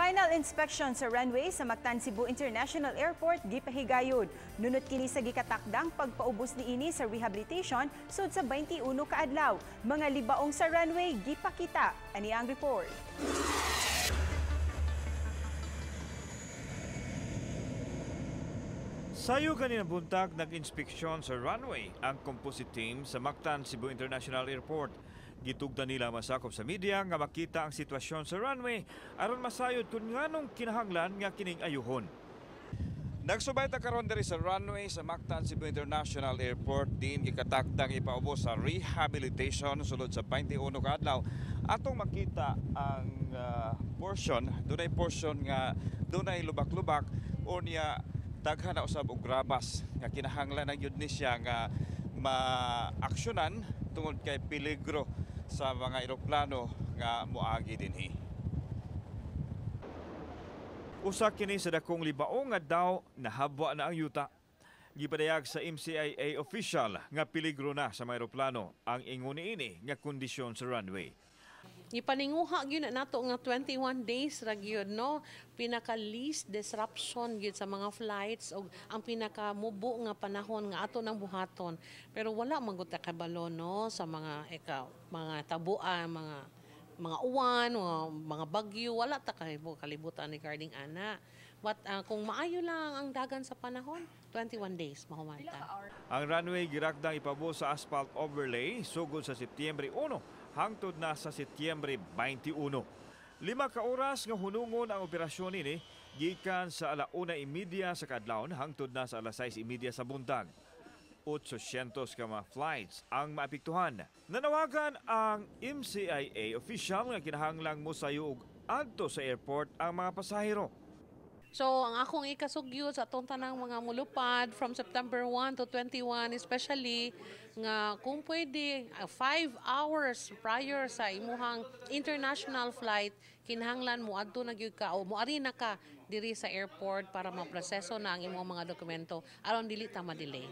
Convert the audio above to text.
Final inspection sa runway sa Mactan Cebu International Airport gipahigayod. Nunot kini sa gikatakdang pagpaubos niini sa rehabilitation sud sa 21 ka adlaw. Mga libaong sa runway gipakita. Ani ang report. Sayo kanina buntag nag-inspeksyon sa runway ang composite team sa Mactan Cebu International Airport. Gitugda nila masakop sa media nga makita ang sitwasyon sa runway aron masayod kung nganong kinahanglan nga kining ayuhon. Nagsubay ta karon diri sa runway sa Mactan Cebu International Airport din gikatakdang ipaubos sa rehabilitation sulod sa 21 ka adlaw atong makita ang portion nga dunay lubak-lubak o niya daghan na usab og grabas nga kinahanglan na gyud ni siya nga maaksyonan tungod kay peligro sa mga eroplano nga moagi dinhi. Usa kini sa dakong libaong nga daw nahabwa na ang yuta. Gipadayag sa MCIA official nga peligro na sa mga eroplano ang ingon niini nga kondisyon sa runway. Ipaninguha gyud nato nga 21 days ra gyud no, pinaka least disruption gyud sa mga flights o ang pinaka mubo nga panahon nga ato nang buhaton. Pero wala man gud ta kabalo no sa mga mga tabuan, mga uwan, mga bagyo, wala ta kalibutan regarding ana. But kung maayo lang ang dagan sa panahon, 21 days mahumanta. Ang runway girakdang ipabos sa asphalt overlay sugod sa Setyembre 1 hangtod na sa Setyembre 21. 5 ka oras nga hunungon ang operasyon ini gikan sa 1:30 sa kadlawon hangtod na sa 6:30 sa buntag. 800 ka mga flights ang maapektuhan. Nanawagan ang MCIA official nga kinahanglang mosayog adto sa airport ang mga pasahero. So, ang akong ikasugyo sa atong tanang mga mulupad from September 1 to 21 especially nga kung pwede 5 hours prior sa imuhang international flight kinahanglan mo adto na gyud ka o moari na ka diri sa airport para maproseso na ang imong mga dokumento aron dili ta ma-delay.